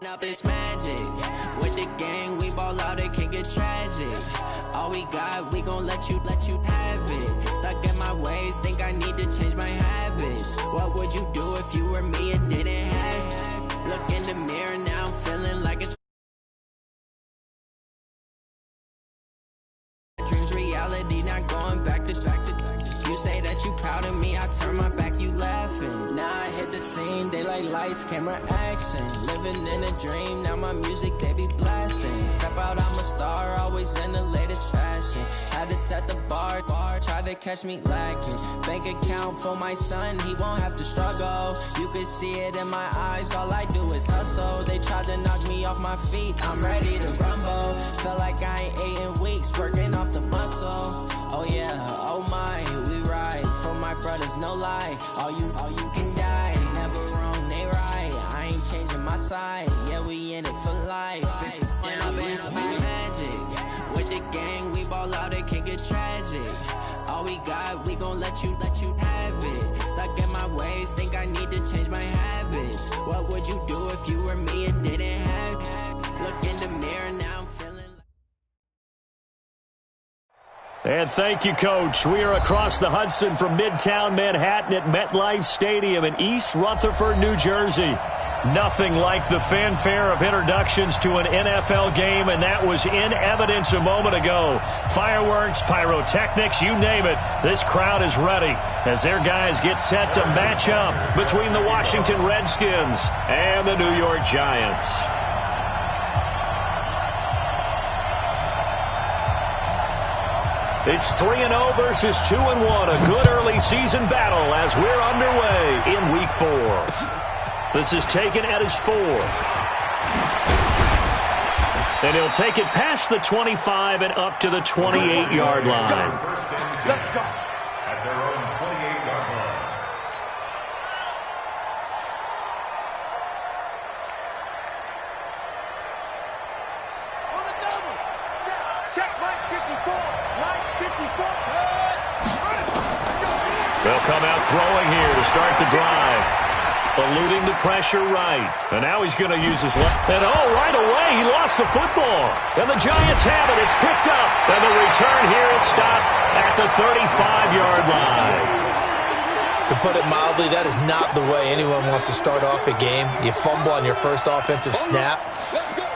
up this magic. With the gang, we ball out, it can get tragic. All we got, we gon' let you have it. Stuck in my ways, think I need to change my habits. What would you do if you were me and didn't have? Look in the mirror, now I'm feeling like it's dreams reality, not going back to. You say that you proud of me, I turn my back, you laughing. Now I hit the scene, they like lights, camera, action. Living in a dream, now my music, they be blasting. Step out, I'm a star, always in the latest fashion. Had to set the bar, try to catch me lacking. Bank account for my son, he won't have to struggle. You can see it in my eyes, all I do is hustle. They tried to knock me off my feet, I'm ready to rumble. Feel like I ain't ate in weeks, working off the muscle. Oh yeah, oh my, we ride for my brothers, no lie. All you can die, never wrong, they right. I ain't changing my side, yeah, we in it for life. And up it's magic. With the gang, we ball out, it can get tragic. All we got, we gon' let you have it. Stuck in my ways, think I need to change my habits. What would you do if you were me and didn't have? Look in the mirror, now I'm feeling. And thank you, Coach. We are across the Hudson from Midtown Manhattan at MetLife Stadium in East Rutherford, New Jersey. Nothing like the fanfare of introductions to an NFL game, and that was in evidence a moment ago. Fireworks, pyrotechnics, you name it. This crowd is ready as their guys get set to match up between the Washington Redskins and the New York Giants. It's 3-0 versus 2-1, a good early season battle as we're underway in Week 4. This is taken at his 4. And he'll take it past the 25 and up to the 28-yard line. Let's go. At their own 28-yard line. On the double. Check line 54. Line 54. They'll come out throwing here to start the drive. Eluding the pressure right. And now he's going to use his left. And right away, he lost the football. And the Giants have it. It's picked up. And the return here is stopped at the 35-yard line. To put it mildly, that is not the way anyone wants to start off a game. You fumble on your first offensive snap.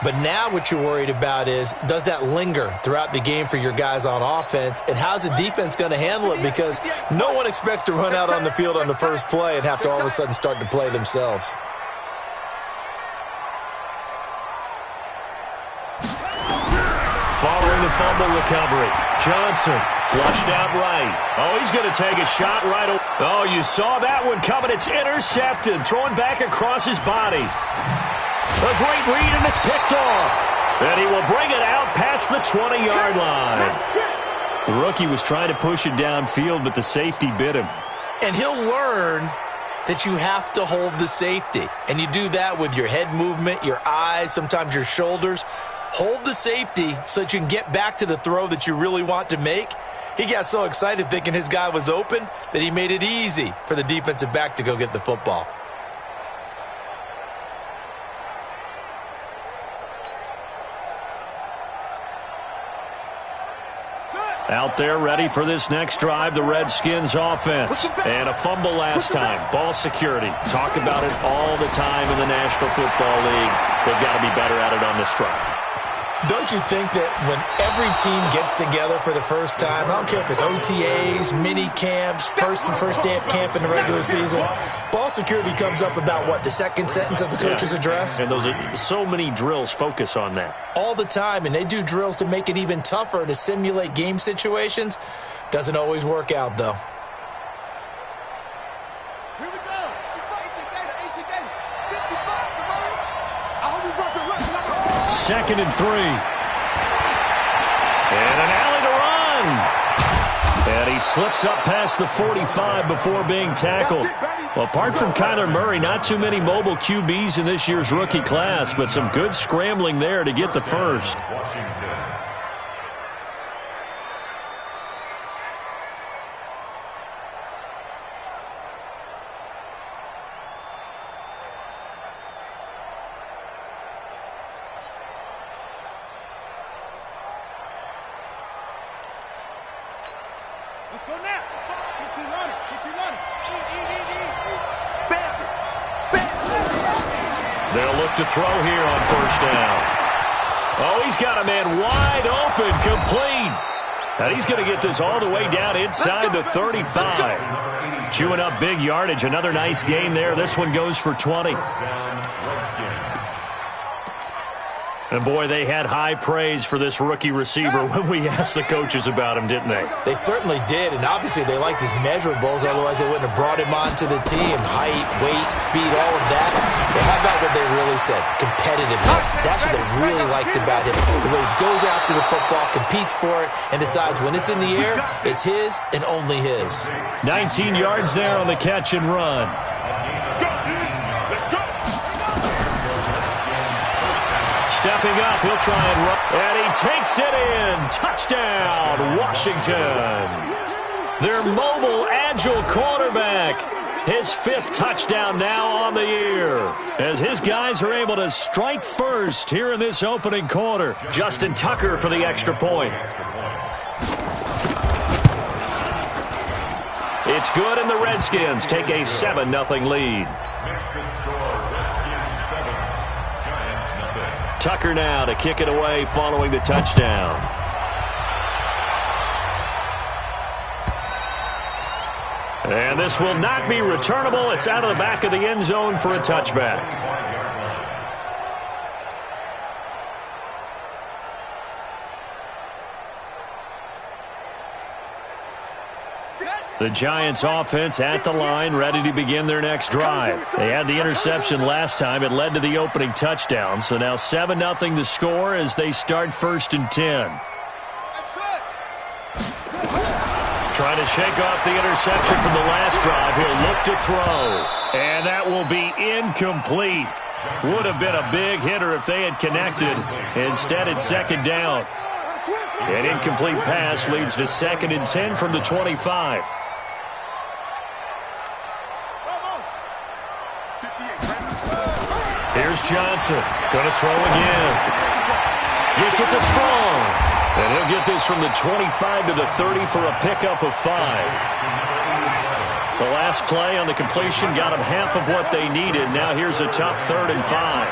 But now what you're worried about is, does that linger throughout the game for your guys on offense? And how's the defense going to handle it? Because no one expects to run out on the field on the first play and have to all of a sudden start to play themselves. Following the fumble recovery, Johnson flushed out right. Oh, he's going to take a shot right away. Oh, you saw that one coming. It's intercepted, throwing back across his body. A great read, and it's picked off. And he will bring it out past the 20-yard line. The rookie was trying to push it downfield, but the safety bit him. And he'll learn that you have to hold the safety. And you do that with your head movement, your eyes, sometimes your shoulders. Hold the safety so that you can get back to the throw that you really want to make. He got so excited thinking his guy was open that he made it easy for the defensive back to go get the football. Out there ready for this next drive, the Redskins offense. And a fumble last time. Ball security. Talk about it all the time in the National Football League. They've got to be better at it on this drive. Don't you think that when every team gets together for the first time, I don't care if it's OTAs, mini camps, first day of camp in the regular season, ball security comes up about, what, the second sentence of the coach's address? And those are so many drills focus on that. All the time, and they do drills to make it even tougher to simulate game situations. Doesn't always work out, though. Here we go. I hope we brought your lunch. 2nd and 3. And an alley to run. And he slips up past the 45 before being tackled. Well, apart from Kyler Murray, not too many mobile QBs in this year's rookie class, but some good scrambling there to get the first. Washington. Let's go now. Get you running. They'll look to throw here on first down. Oh, he's got a man wide open, complete. And he's going to get this all the way down inside the 35. Chewing up big yardage. Another nice gain there. This one goes for 20. And, boy, they had high praise for this rookie receiver when we asked the coaches about him, didn't they? They certainly did, and obviously they liked his measurables, otherwise they wouldn't have brought him onto the team. Height, weight, speed, all of that. But how about what they really said? Competitiveness. That's what they really liked about him. The way he goes after the football, competes for it, and decides when it's in the air, it's his and only his. 19 yards there on the catch and run. Stepping up, he'll try and run. And he takes it in. Touchdown, Washington. Their mobile, agile quarterback. His 5th touchdown now on the year. As his guys are able to strike first here in this opening quarter. Justin Tucker for the extra point. It's good, and the Redskins take a 7-0 lead. Tucker now to kick it away following the touchdown. And this will not be returnable. It's out of the back of the end zone for a touchback. The Giants offense at the line, ready to begin their next drive. They had the interception last time. It led to the opening touchdown. So now 7-0 the score as they start 1st and 10. Trying to shake off the interception from the last drive. He'll look to throw. And that will be incomplete. Would have been a big hitter if they had connected. Instead, it's 2nd down. An incomplete pass leads to 2nd and 10 from the 25. Here's Johnson. Going to throw again. Gets it to Strong. And he'll get this from the 25 to the 30 for a pickup of 5. The last play on the completion got them half of what they needed. Now here's a tough 3rd and 5.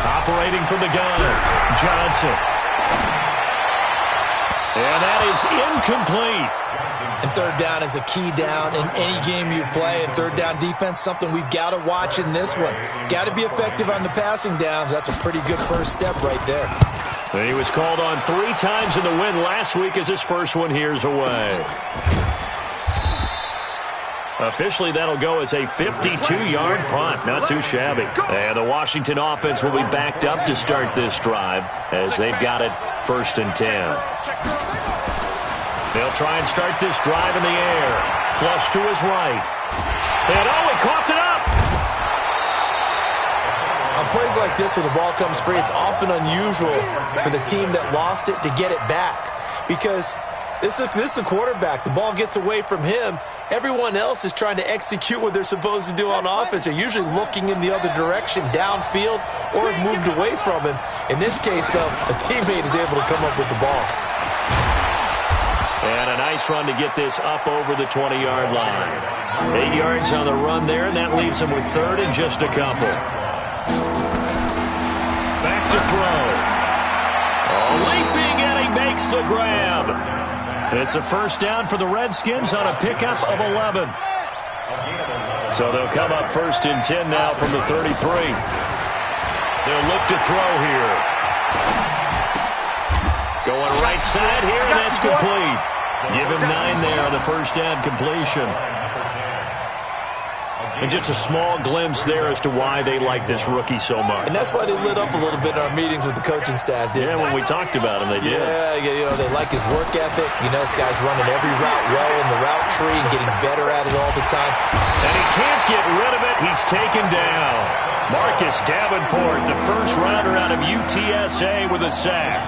Operating from the gun, Johnson. And that is incomplete. And 3rd down is a key down in any game you play. And 3rd down defense, something we've got to watch in this one. Got to be effective on the passing downs. That's a pretty good first step right there. And he was called on 3 times in the win last week as his first one here's away. Officially, that'll go as a 52-yard punt. Not too shabby. And the Washington offense will be backed up to start this drive as they've got it 1st and 10. They'll try and start this drive in the air. Flush to his right. And he coughed it up. On plays like this when the ball comes free, it's often unusual for the team that lost it to get it back. Because this is a quarterback. The ball gets away from him. Everyone else is trying to execute what they're supposed to do on offense. They're usually looking in the other direction, downfield, or have moved away from him. In this case, though, a teammate is able to come up with the ball. And a nice run to get this up over the 20-yard line. 8 yards on the run there, and that leaves them with 3rd and just a couple. Back to throw. Leaping, and he makes the grab. It's a 1st down for the Redskins on a pickup of 11. So they'll come up 1st and 10 now from the 33. They'll look to throw here. Going right side here, and that's complete. Give him 9 there on the 1st down completion. And just a small glimpse there as to why they like this rookie so much. And that's why they lit up a little bit in our meetings with the coaching staff, didn't they? Yeah, when we talked about him, they did. Yeah, they like his work ethic. This guy's running every route well in the route tree and getting better at it all the time. And he can't get rid of it. He's taken down. Marcus Davenport, the first rounder out of UTSA with a sack.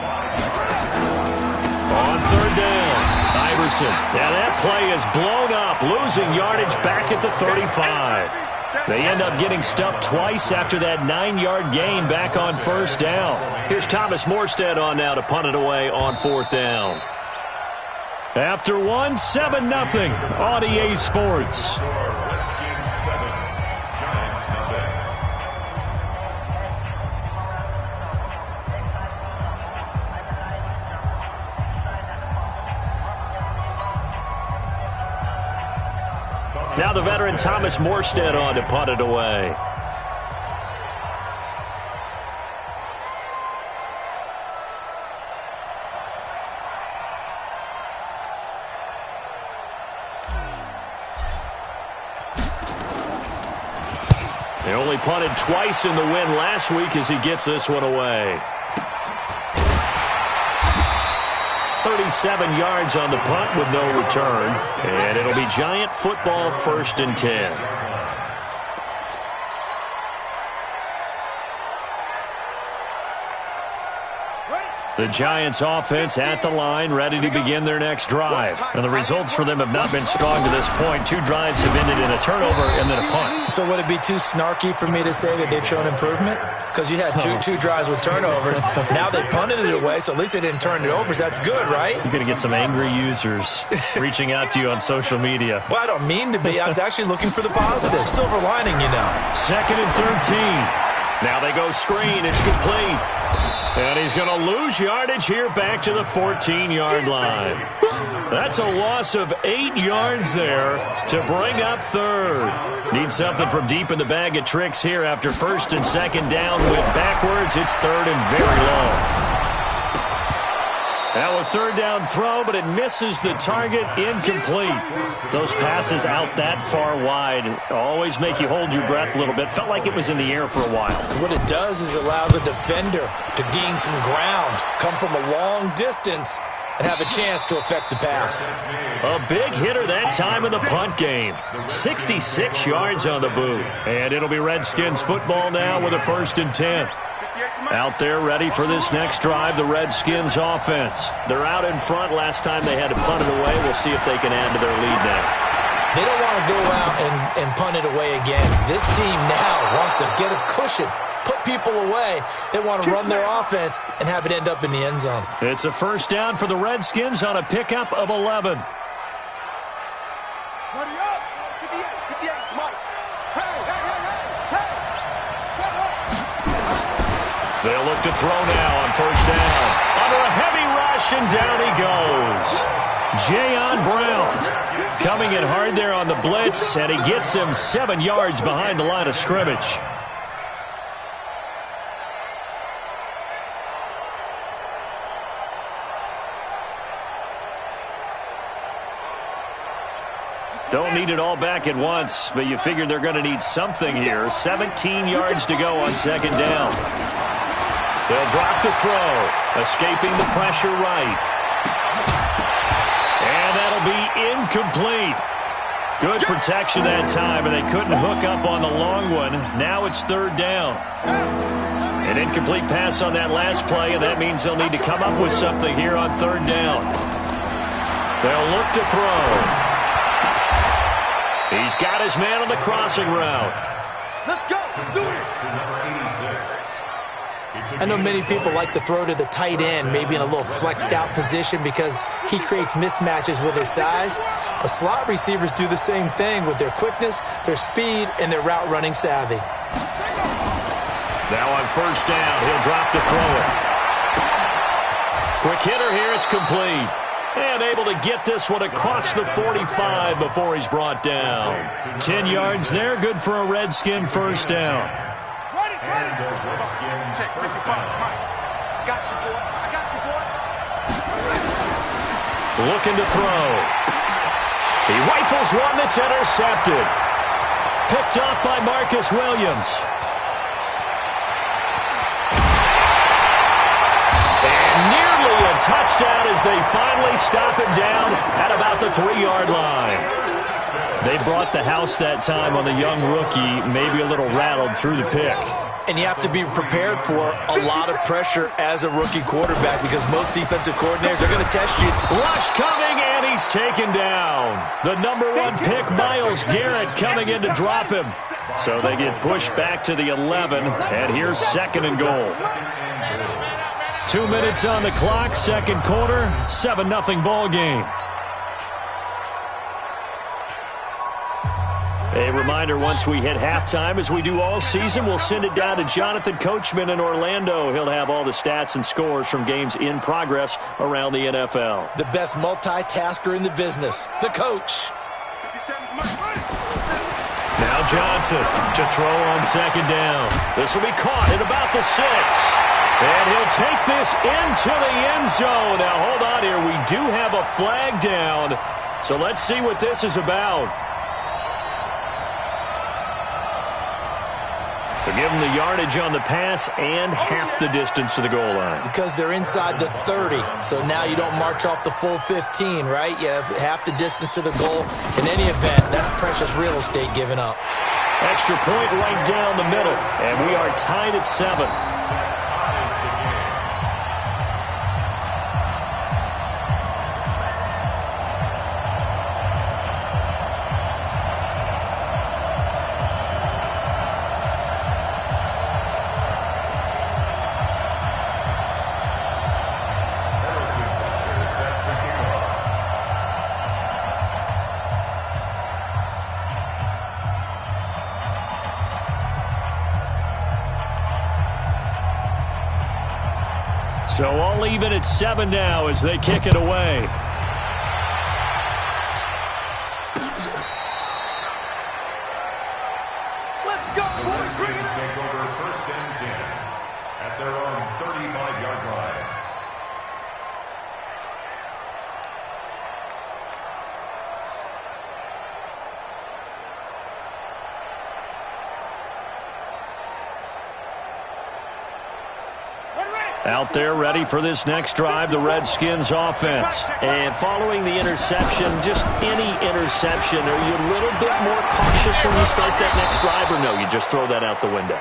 On 3rd down, Iverson. Now that play is blown up, losing yardage back at the 35. They end up getting stuffed twice after that 9-yard gain back on first down. Here's Thomas Morstead on now to punt it away on fourth down. After 7-0 on EA Sports. Now the veteran Thomas Morstead on to punt it away. They only punted twice in the win last week as he gets this one away. 37 yards on the punt with no return. And it'll be Giant football, 1st and 10. The Giants offense at the line, ready to begin their next drive. And the results for them have not been strong to this point. 2 drives have ended in a turnover and then a punt. So would it be too snarky for me to say that they've shown improvement? Because you had two drives with turnovers. Now they punted it away, so at least they didn't turn it over. So that's good, right? You're going to get some angry users reaching out to you on social media. Well, I don't mean to be. I was actually looking for the positive. Silver lining, you know. 2nd and 13. Now they go screen. It's complete. And he's going to lose yardage here back to the 14-yard line. That's a loss of 8 yards there to bring up 3rd. Need something from deep in the bag of tricks here after 1st and 2nd down. Went backwards. It's 3rd and very long. Now a 3rd down throw, but it misses the target. Incomplete. Those passes out that far wide always make you hold your breath a little bit. Felt like it was in the air for a while. What it does is allows a defender to gain some ground, come from a long distance, and have a chance to affect the pass. A big hitter that time in the punt game. 66 yards on the boot. And it'll be Redskins football now with a 1st and 10. Out there ready for this next drive, the Redskins offense. They're out in front. Last time they had to punt it away. We'll see if they can add to their lead now. They don't want to go out and punt it away again. This team now wants to get a cushion, put people away. They want to run their offense and have it end up in the end zone. It's a 1st down for the Redskins on a pickup of 11. They'll look to throw now on 1st down. Under a heavy rush, and down he goes. Jayon Brown coming in hard there on the blitz, and he gets him 7 yards behind the line of scrimmage. Don't need it all back at once, but you figure they're going to need something here. 17 yards to go on 2nd down. They'll drop the throw, escaping the pressure right. And that'll be incomplete. Good protection that time, and they couldn't hook up on the long one. Now it's 3rd down. An incomplete pass on that last play, and that means they'll need to come up with something here on 3rd down. They'll look to throw. He's got his man on the crossing route. Let's go. Do it. I know many people like to throw to the tight end, maybe in a little flexed out position because he creates mismatches with his size. But slot receivers do the same thing with their quickness, their speed, and their route running savvy. Now on 1st down, he'll drop to throw it. Quick hitter here, it's complete. And able to get this one across the 45 before he's brought down. 10 yards there, good for a Redskin 1st down. Check, rip your phone. I got you, boy. I got you, boy. Looking to throw. He rifles one that's intercepted. Picked up by Marcus Williams. And nearly a touchdown as they finally stop him down at about the 3-yard line. They brought the house that time on the young rookie, maybe a little rattled through the pick. And you have to be prepared for a lot of pressure as a rookie quarterback because most defensive coordinators are going to test you. Rush coming, and he's taken down. The #1 pick, Myles Garrett, coming in to drop him. So they get pushed back to the 11, and here's second and goal. 2 minutes on the clock, second quarter, 7-0 ball game. A reminder, once we hit halftime, as we do all season, we'll send it down to Jonathan Coachman in Orlando. He'll have all the stats and scores from games in progress around the NFL. The best multitasker in the business, the coach. Now Johnson to throw on second down. This will be caught at about the 6. And he'll take this into the end zone. Now, hold on here. We do have a flag down. So let's see what this is about. So give them the yardage on the pass and half the distance to the goal line. Because they're inside the 30, so now you don't march off the full 15, right? You have half the distance to the goal. In any event, that's precious real estate given up. Extra point right down the middle, and we are tied at 7. So all even at 7 now as they kick it away. Let's go, boys. Bring it. Take over 1st and 10 at their own 35-yard line. Out there ready for this next drive, the Redskins offense. And following the interception, just any interception, are you a little bit more cautious when you start that next drive, or no, you just throw that out the window?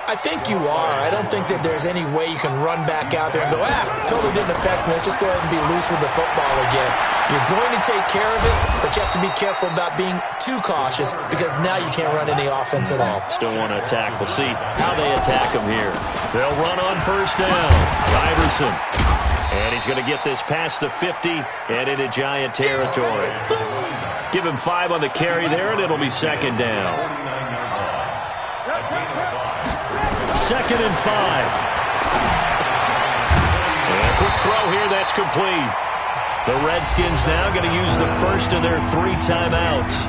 I think you are. I don't think that there's any way you can run back out there and go, totally didn't affect me. Let's just go ahead and be loose with the football again. You're going to take care of it, but you have to be careful about being too cautious because now you can't run any offense at all. Still want to attack. We'll see how they attack them here. They'll run on first down. Iverson. And he's going to get this past the 50 and into Giant territory. Give him 5 on the carry there, and it'll be second down. 2nd and 5. And a quick throw here, that's complete. The Redskins now going to use the first of their 3 timeouts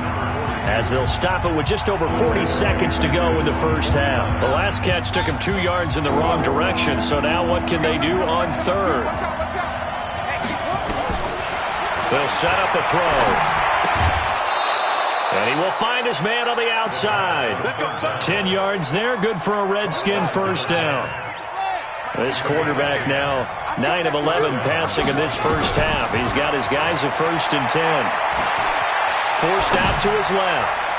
as they'll stop it with just over 40 seconds to go in the first half. The last catch took them 2 yards in the wrong direction, so now what can they do on 3rd? They'll set up a throw. And he will find his man on the outside. 10 yards there, good for a Redskin first down. This quarterback now 9 of 11 passing in this first half. He's got his guys at 1st and 10. Forced out to his left.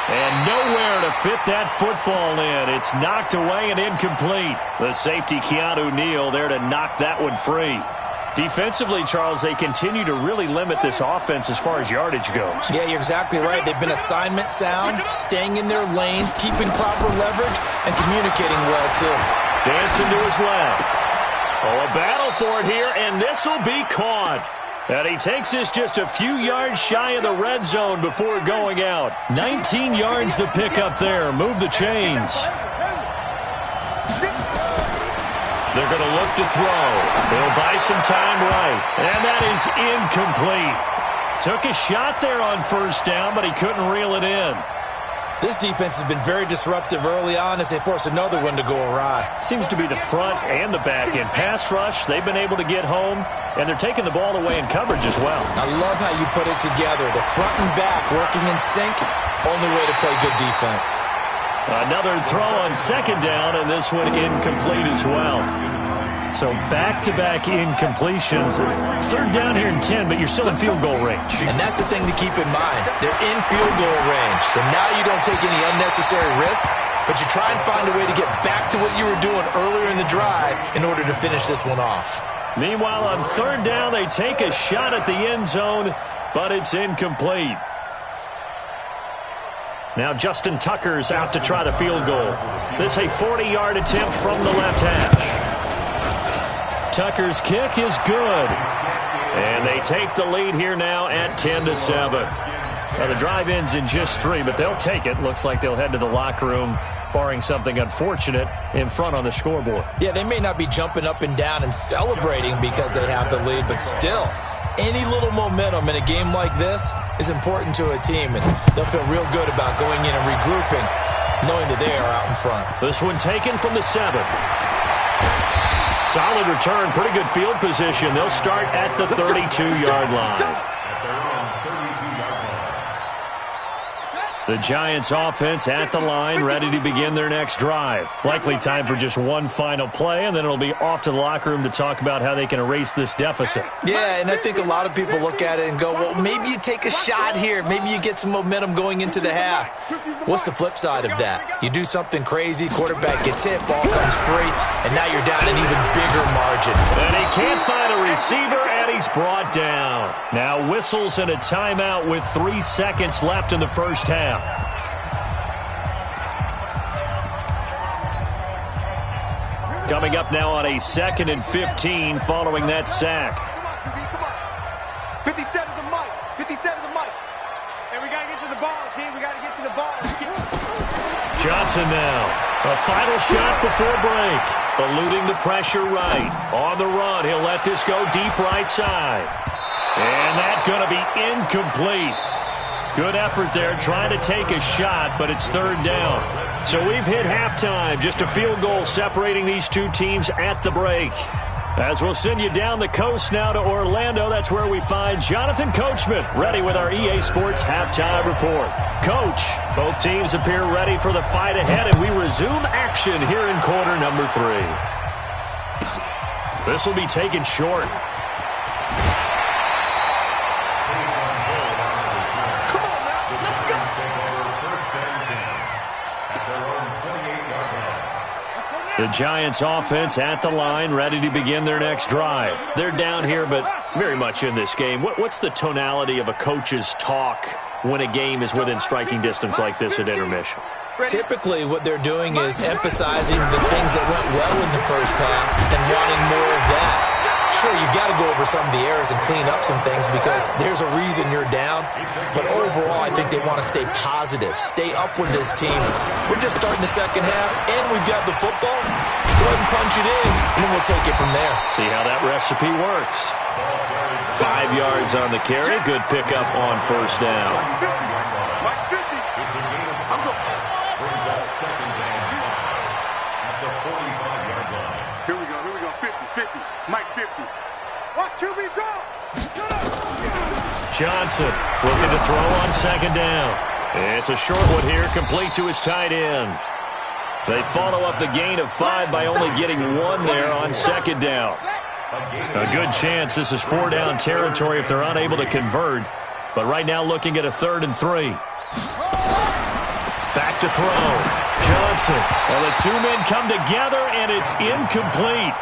And nowhere to fit that football in. It's knocked away and incomplete. The safety, Keanu Neal, there to knock that one free. Defensively, Charles, they continue to really limit this offense as far as yardage goes. Yeah, you're exactly right. They've been assignment sound, staying in their lanes, keeping proper leverage, and communicating well, too. Dancing to his left. Oh, a battle for it here, and this will be caught. And he takes this just a few yards shy of the red zone before going out. 19 yards to pick up there. Move the chains. They're going to look to throw. They'll buy some time right. And that is incomplete. Took a shot there on first down, but he couldn't reel it in. This defense has been very disruptive early on as they force another one to go awry. Seems to be the front and the back end. Pass rush, they've been able to get home, and they're taking the ball away in coverage as well. I love how you put it together. The front and back working in sync, only way to play good defense. Another throw on second down, and this one incomplete as well. So back-to-back incompletions. 3rd down here in 10, but you're still in field goal range. And that's the thing to keep in mind. They're in field goal range. So now you don't take any unnecessary risks, but you try and find a way to get back to what you were doing earlier in the drive in order to finish this one off. Meanwhile, on 3rd down, they take a shot at the end zone, but it's incomplete. Now Justin Tucker's out to try the field goal. This a 40-yard attempt from the left hash. Tucker's kick is good. And they take the lead here now at 10-7. Now the drive ends in just 3, but they'll take it. Looks like they'll head to the locker room, barring something unfortunate, in front on the scoreboard. Yeah, they may not be jumping up and down and celebrating because they have the lead, but still, any little momentum in a game like this is important to a team, and they'll feel real good about going in and regrouping, knowing that they are out in front. This one taken from the 7. Solid return, pretty good field position. They'll start at the 32-yard line. The Giants offense at the line, ready to begin their next drive. Likely time for just one final play, and then it'll be off to the locker room to talk about how they can erase this deficit. Yeah, and I think a lot of people look at it and go, well, maybe you take a shot here. Maybe you get some momentum going into the half. What's the flip side of that? You do something crazy, quarterback gets hit, ball comes free, and now you're down an even bigger margin. And he can't find a receiver, and he's brought down. Now whistles and a timeout with 3 seconds left in the first half. Coming up now on a 2nd and 15 following that sack. 57's the mic. 57's the mic. And we got to get to the ball, team. We got to get to the ball. Johnson now. A final shot before break. Eluding the pressure right. On the run, he'll let this go deep right side. And that's going to be incomplete. Good effort there, trying to take a shot, but it's 3rd down. So we've hit halftime. Just a field goal separating these two teams at the break. As we'll send you down the coast now to Orlando, that's where we find Jonathan Coachman, ready with our EA Sports Halftime Report. Coach, both teams appear ready for the fight ahead, and we resume action here in quarter number 3. This will be taken short. The Giants offense at the line, ready to begin their next drive. They're down here, but very much in this game. What's the tonality of a coach's talk when a game is within striking distance like this at intermission? Typically, what they're doing is emphasizing the things that went well in the first half and wanting more of that. Sure, you've got to go over some of the errors and clean up some things because there's a reason you're down. But overall, I think they want to stay positive, stay up with this team. We're just starting the second half, and we've got the football. Let's go ahead and punch it in, and then we'll take it from there. See how that recipe works. 5 yards on the carry. Good pickup on first down. Mike 50. I'm going. Brings up 2nd and 5 at the 45-yard line. Here we go. 50. Mike 50. Watch QB drop. Johnson looking to throw on 2nd down. It's a short one here, complete to his tight end. They follow up the gain of 5 by only getting 1 there on 2nd down. A good chance this is 4-down territory if they're unable to convert. But right now looking at a 3rd and 3. Back to throw. Johnson. Well, the two men come together, and it's incomplete.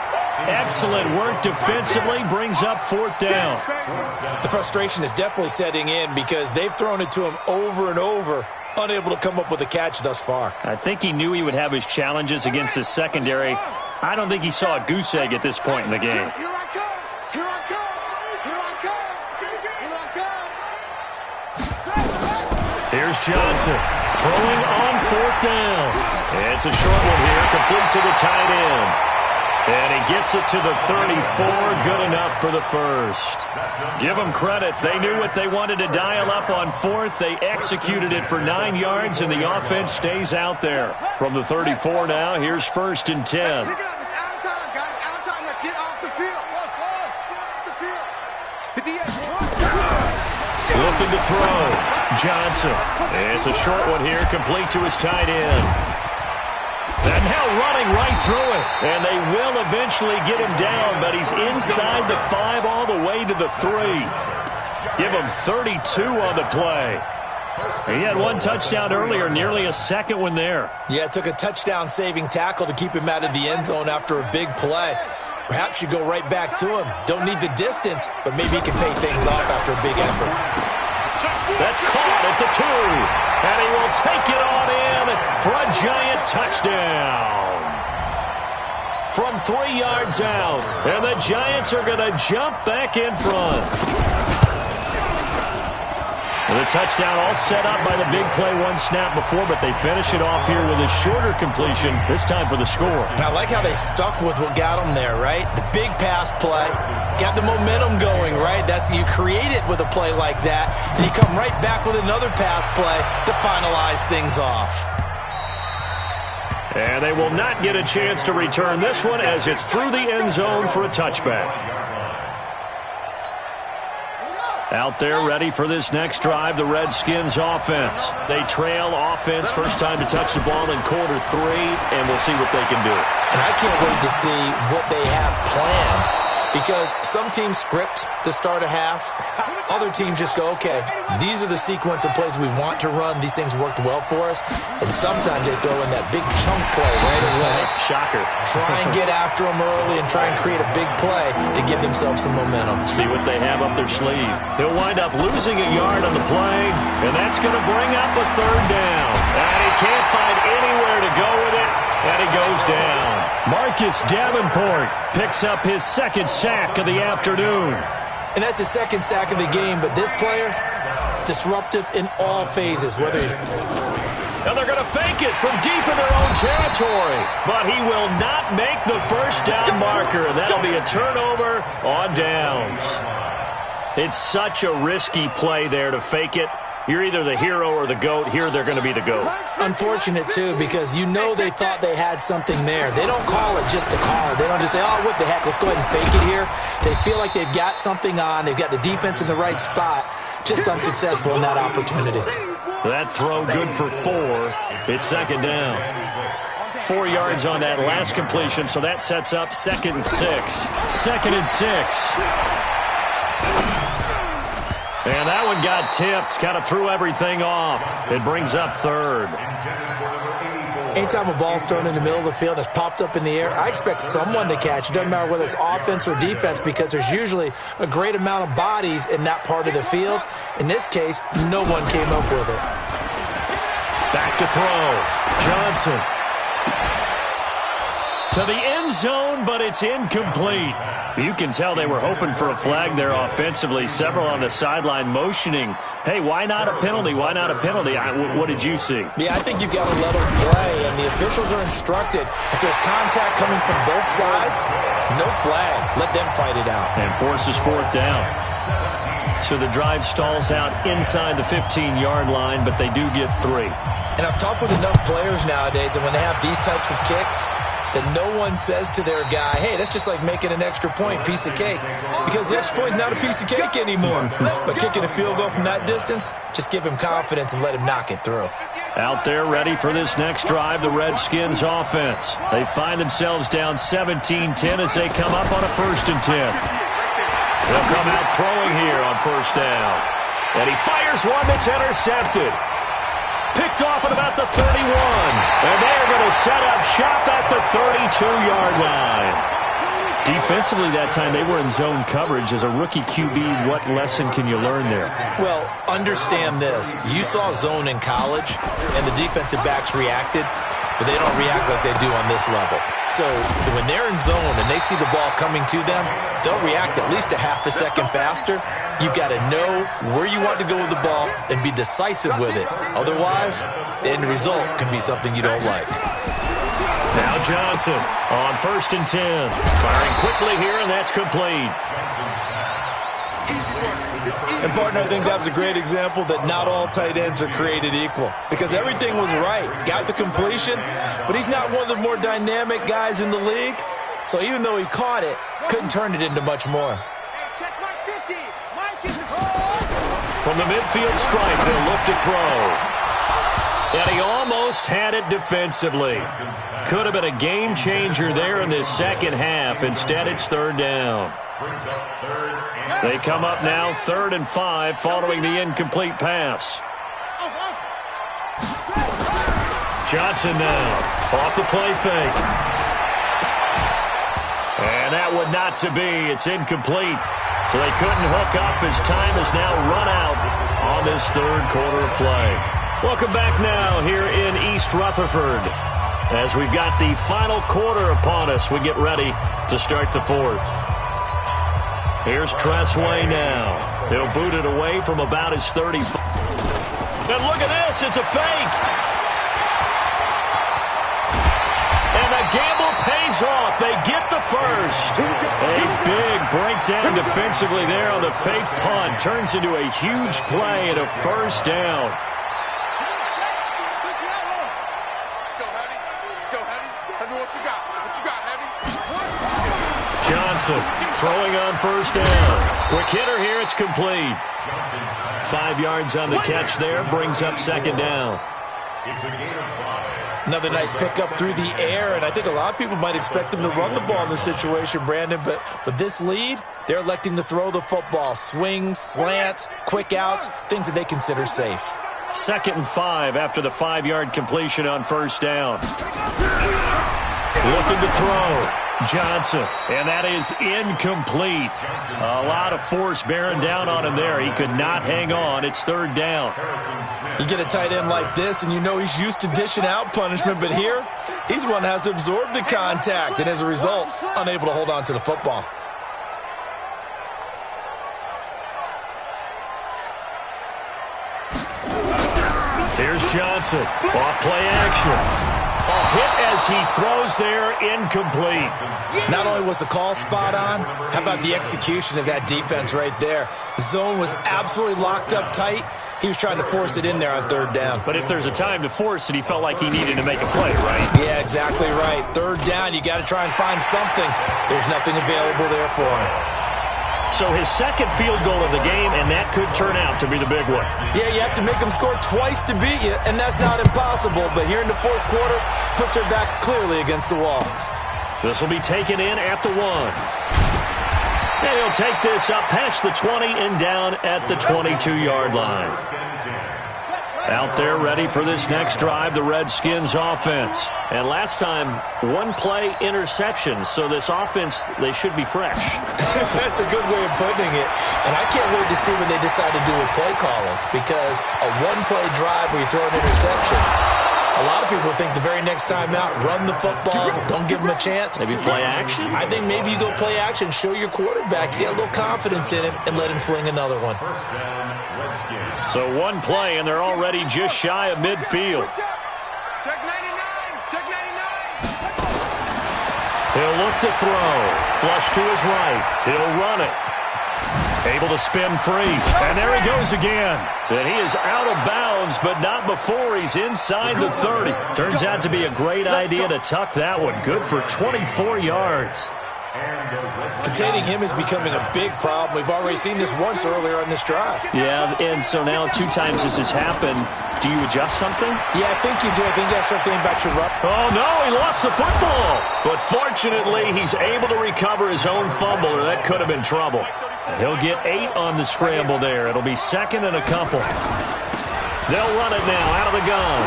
Excellent work defensively, brings up 4th down. The frustration is definitely setting in because they've thrown it to him over and over, unable to come up with a catch thus far. I think he knew he would have his challenges against his secondary. I don't think he saw a goose egg at this point in the game. Here I come. Here I come. Here I come. Here I come. Here's Johnson throwing on 4th down. It's a short one here, complete to the tight end. And he gets it to the 34, good enough for the first. Give them credit. They knew what they wanted to dial up on 4th. They executed it for 9 yards, and the offense stays out there. From the 34 now, here's 1st and 10. Pick it up. It's out of time, guys. Out of time. Let's get off the field. Get off the field. Hit the edge. Looking to throw. Johnson. It's a short one here, complete to his tight end. And now running right through it. And they will eventually get him down, but he's inside the 5 all the way to the 3. Give him 32 on the play. He had 1 touchdown earlier, nearly a 2nd one there. Yeah, it took a touchdown-saving tackle to keep him out of the end zone after a big play. Perhaps you go right back to him. Don't need the distance, but maybe he can pay things off after a big effort. That's caught. out at the 2. And he will take it on in for a giant touchdown. From 3 yards out. And the Giants are going to jump back in front. And the touchdown all set up by the big play one snap before, but they finish it off here with a shorter completion, this time for the score. And I like how they stuck with what got them there, right? The big pass play, got the momentum going, right? You create it with a play like that, and you come right back with another pass play to finalize things off. And they will not get a chance to return this one as it's through the end zone for a touchback. Out there ready for this next drive, the Redskins offense. They trail offense, first time to touch the ball in quarter 3, and we'll see what they can do. And I can't wait to see what they have planned, because some teams script to start a half. Other teams just go, okay, these are the sequence of plays we want to run. These things worked well for us. And sometimes they throw in that big chunk play right away. Shocker. Try and get after them early and try and create a big play to give themselves some momentum. See what they have up their sleeve. He'll wind up losing a yard on the play, and that's going to bring up a 3rd down. And he can't find anywhere to go with it, and he goes down. Marcus Davenport picks up his 2nd sack of the afternoon. And that's his 2nd sack of the game, but this player, disruptive in all phases. Whether he's... And they're going to fake it from deep in their own territory. But he will not make the first down marker. And that'll be a turnover on downs. It's such a risky play there to fake it. You're either the hero or the GOAT. Here they're going to be the GOAT. Unfortunate, too, because you know they thought they had something there. They don't call it just to call it. They don't just say, oh, what the heck, let's go ahead and fake it here. They feel like they've got something on. They've got the defense in the right spot. Just unsuccessful in that opportunity. That throw good for 4. It's 2nd down. 4 yards on that last completion, so that sets up 2nd and 6. 2nd and 6. And that one got tipped, kind of threw everything off. It brings up 3rd. Anytime a ball's thrown in the middle of the field that's popped up in the air, I expect someone to catch. It doesn't matter whether it's offense or defense, because there's usually a great amount of bodies in that part of the field. In this case, no one came up with it. Back to throw. Johnson. To the end zone, but it's incomplete. You can tell they were hoping for a flag there offensively. Several on the sideline motioning, hey, why not a penalty? Why not a penalty? What did you see? Yeah, I think you've got to let them play, and the officials are instructed. If there's contact coming from both sides, no flag. Let them fight it out. And forces 4th down. So the drive stalls out inside the 15-yard line, but they do get 3. And I've talked with enough players nowadays, and when they have these types of kicks, that no one says to their guy, hey, that's just like making an extra point, piece of cake. Because the extra point is not a piece of cake anymore. But kicking a field goal from that distance, just give him confidence and let him knock it through. Out there ready for this next drive, the Redskins offense. They find themselves down 17-10 as they come up on a 1st and 10. They'll come out throwing here on 1st down. And he fires one that's intercepted. Picked off at about the 31. And they're going to set up shop at the 32-yard line. Defensively that time, they were in zone coverage. As a rookie QB, what lesson can you learn there? Well, understand this. You saw zone in college, and the defensive backs reacted, but they don't react like they do on this level. So when they're in zone and they see the ball coming to them, they'll react at least a half a second faster. You've got to know where you want to go with the ball and be decisive with it. Otherwise, the end result can be something you don't like. Now Johnson on 1st and 10. Firing quickly here, and that's complete. And, partner, I think that was a great example that not all tight ends are created equal, because everything was right. Got the completion, but he's not one of the more dynamic guys in the league. So even though he caught it, couldn't turn it into much more. From the midfield stripe, they'll look to throw. And he almost had it defensively. Could have been a game changer there in this 2nd half. Instead, it's 3rd down. They come up now 3rd and 5 following the incomplete pass. Johnson now off the play fake. And that one not to be. It's incomplete. So they couldn't hook up as time is now run out. on this third quarter of play. Welcome back now here in East Rutherford. As we've got the final quarter upon us, we get ready to start the fourth. Here's Tressway now. He'll boot it away from about his 30. And look at this, it's a fake. And the gamble pays off. They get the first. A big breakdown defensively there on the fake punt. Turns into a huge play and a first down. Johnson throwing on first down. Quick hitter here, it's complete. 5 yards on the catch there, brings up second down. It's a gain of 5. Another nice pickup through the air, and I think a lot of people might expect them to run the ball in this situation, Brandon, but with this lead, they're electing to throw the football. Swings, slants, quick outs, things that they consider safe. 2nd and 5 after the 5-yard completion on first down. Looking to throw. Johnson, and that is incomplete. A lot of force bearing down on him there. He could not hang on. It's third down. You get a tight end like this, and you know he's used to dishing out punishment, but here, he's the one that has to absorb the contact, and as a result, unable to hold on to the football. Here's Johnson. Off play action. A hit as he throws there, incomplete. Not only was the call spot on, how about the execution of that defense right there? The zone was absolutely locked up tight. He was trying to force it in there on third down. But if there's a time to force it, he felt like he needed to make a play, right? Yeah, exactly right. Third down, you got to try and find something. There's nothing available there for him. So his second field goal of the game, and that could turn out to be the big one. Yeah, you have to make them score twice to beat you, and that's not impossible. But here in the fourth quarter, puts their backs clearly against the wall. This will be taken in at the 1. And he'll take this up past the 20 and down at the 22-yard line. Out there ready for this next drive, the Redskins offense. And last time, 1-play interception, so this offense, they should be fresh. That's a good way of putting it. And I can't wait to see what they decide to do with play calling, because a 1-play drive where you throw an interception, a lot of people think the very next time out, run the football, don't give them a chance. Maybe play action? I think maybe you go play action, show your quarterback, get a little confidence in him, and let him fling another one. First down, Redskins. So 1 play, and they're already just shy of midfield. Check 99. Check 99. He'll look to throw. Flush to his right. He'll run it. Able to spin free. And there he goes again. And he is out of bounds, but not before he's inside the 30. Turns out to be a great idea to tuck that one. Good for 24 yards. Containing him is becoming a big problem. We've already seen this once earlier on this drive. Yeah, and so now 2 times this has happened. Do you adjust something? Yeah, I think you do. I think you got to start thinking about your run. Oh, no, he lost the football. But fortunately, he's able to recover his own fumble, or that could have been trouble. He'll get 8 on the scramble there. It'll be 2nd and a couple. They'll run it now out of the gun.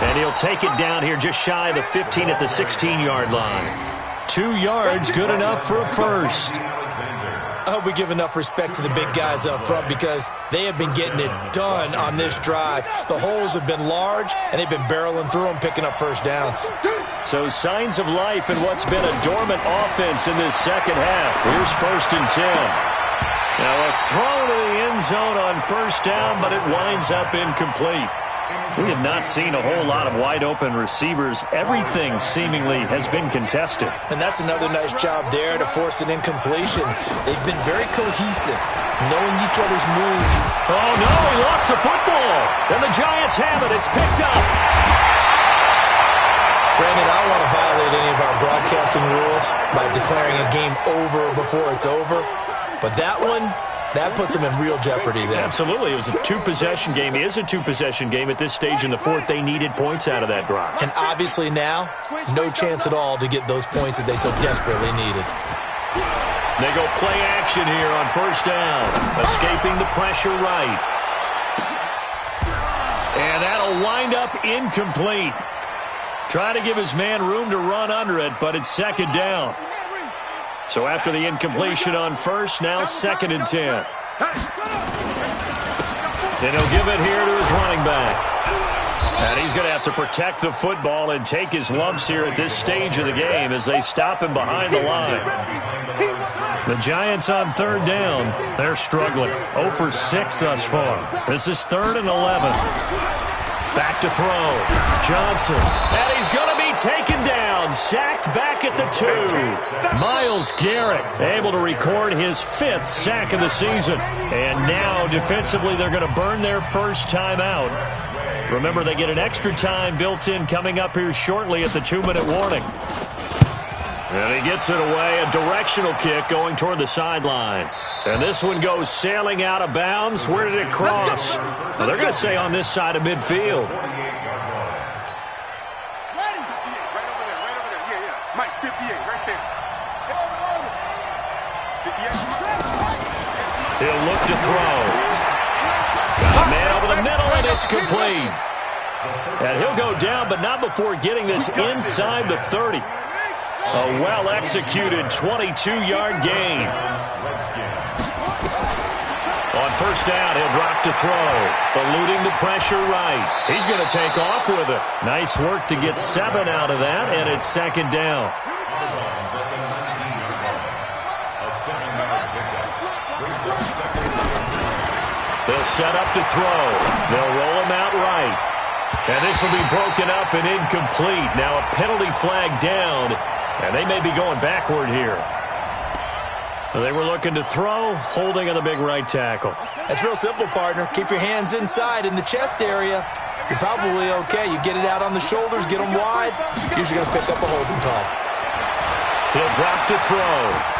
And he'll take it down here just shy of the 15 at the 16-yard line. 2 yards, good enough for a first. I hope we give enough respect to the big guys up front, because they have been getting it done on this drive. The holes have been large, and they've been barreling through them, picking up first downs. So signs of life in what's been a dormant offense in this second half. Here's 1st and 10. Now a throw to the end zone on first down, but it winds up incomplete. We have not seen a whole lot of wide-open receivers. Everything seemingly has been contested. And that's another nice job there to force an incompletion. They've been very cohesive, knowing each other's moves. Oh, no, he lost the football. And the Giants have it. It's picked up. Brandon, I don't want to violate any of our broadcasting rules by declaring a game over before it's over. But that one, that puts them in real jeopardy there. Absolutely. It was a 2-possession game. It is a 2-possession game at this stage in the fourth. They needed points out of that drive. And obviously now, no chance at all to get those points that they so desperately needed. They go play action here on first down. Escaping the pressure right. And that'll wind up incomplete. Trying to give his man room to run under it, but it's 2nd down. So after the incompletion on first, now 2nd and 10. And he'll give it here to his running back. And he's going to have to protect the football and take his lumps here at this stage of the game as they stop him behind the line. The Giants on third down. They're struggling. 0 for 6 thus far. This is 3rd and 11. Back to throw. Johnson. And he's going to be taken down. Sacked back at the 2. Myles Garrett able to record his 5th sack of the season. And now defensively they're going to burn their first time out. Remember, they get an extra time built in coming up here shortly at the 2-minute warning. And he gets it away. A directional kick going toward the sideline. And this one goes sailing out of bounds. Where did it cross? Well, they're going to say on this side of midfield. He'll look to throw. Got a man over the middle, and it's complete. And he'll go down, but not before getting this inside the 30. A well-executed 22-yard gain. On first down, he'll drop to throw. Eluding the pressure right. He's going to take off with it. Nice work to get 7 out of that, and it's 2nd down. They'll set up to throw. They'll roll him out right. And this will be broken up and incomplete. Now a penalty flag down, and they may be going backward here. They were looking to throw, holding on the big right tackle. That's real simple, partner. Keep your hands inside in the chest area. You're probably okay. You get it out on the shoulders, get them wide. Usually going to pick up a holding call. He'll drop to throw.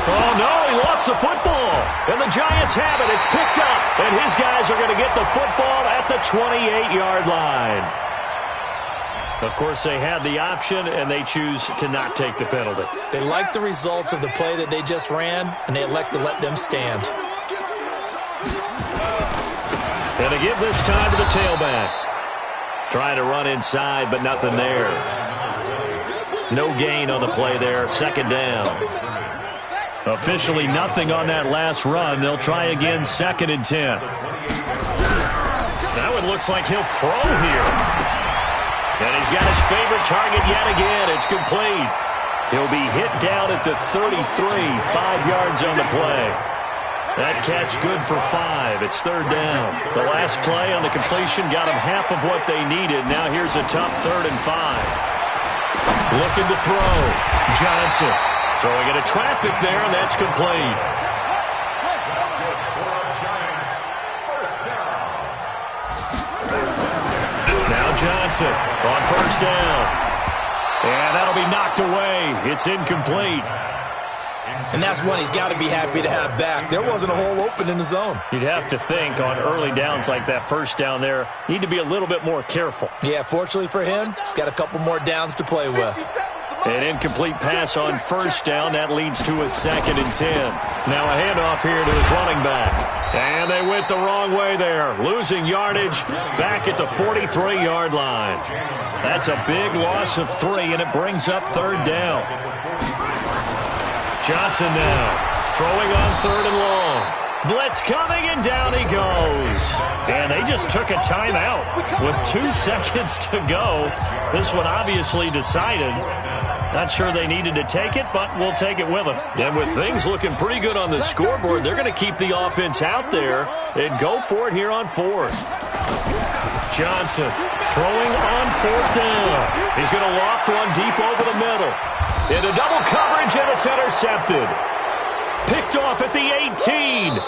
Oh, no, he lost the football. And the Giants have it. It's picked up. And his guys are going to get the football at the 28-yard line. Of course, they had the option, and they choose to not take the penalty. They like the results of the play that they just ran, and they elect to let them stand. And to give this time to the tailback. Trying to run inside, but nothing there. No gain on the play there. 2nd down. Officially nothing on that last run. They'll try again, 2nd and 10. Now it looks like he'll throw here. And he's got his favorite target yet again. It's complete. He'll be hit down at the 33, 5 yards on the play. That catch good for 5. It's 3rd down. The last play on the completion got them half of what they needed. Now here's a tough 3rd and 5. Looking to throw. Johnson. Throwing into traffic there, and that's complete. Now Johnson on 1st down. And that'll be knocked away. It's incomplete. And that's one he's got to be happy to have back. There wasn't a hole open in the zone. You'd have to think on early downs like that 1st down there, need to be a little bit more careful. Yeah, fortunately for him, got a couple more downs to play with. An incomplete pass on 1st down. That leads to a 2nd and 10. Now a handoff here to his running back. And they went the wrong way there. Losing yardage back at the 43-yard line. That's a big loss of 3, and it brings up 3rd down. Johnson now throwing on 3rd and long. Blitz coming, and down he goes. And they just took a timeout with 2 seconds to go. This one obviously decided. Not sure they needed to take it, but we'll take it with them. And with things looking pretty good on the scoreboard, they're going to keep the offense out there and go for it here on 4th. Johnson throwing on 4th down. He's going to loft one deep over the middle. Into double coverage, and it's intercepted. Picked off at the 18.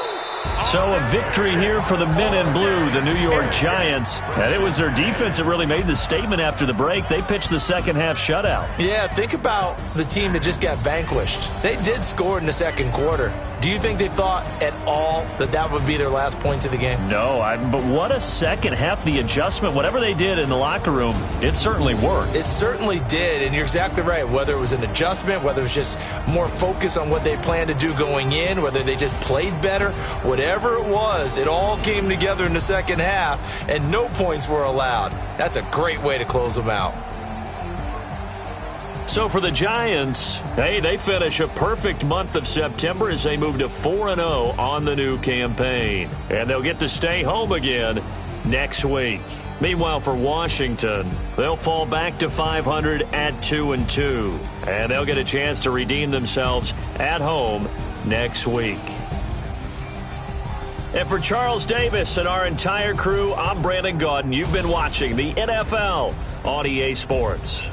So a victory here for the men in blue, the New York Giants. And it was their defense that really made the statement after the break. They pitched the second half shutout. Yeah, think about the team that just got vanquished. They did score in the 2nd quarter. Do you think they thought at all that that would be their last points of the game? No, but what a second half. The adjustment, whatever they did in the locker room, it certainly worked. It certainly did, and you're exactly right. Whether it was an adjustment, whether it was just more focus on what they planned to do going in, whether they just played better, whatever it was, it all came together in the second half, and no points were allowed. That's a great way to close them out. So for the Giants, hey, they finish a perfect month of September as they move to 4-0 on the new campaign. And they'll get to stay home again next week. Meanwhile, for Washington, they'll fall back to 500 at 2-2. And they'll get a chance to redeem themselves at home next week. And for Charles Davis and our entire crew, I'm Brandon Gaudin. You've been watching the NFL on EA Sports.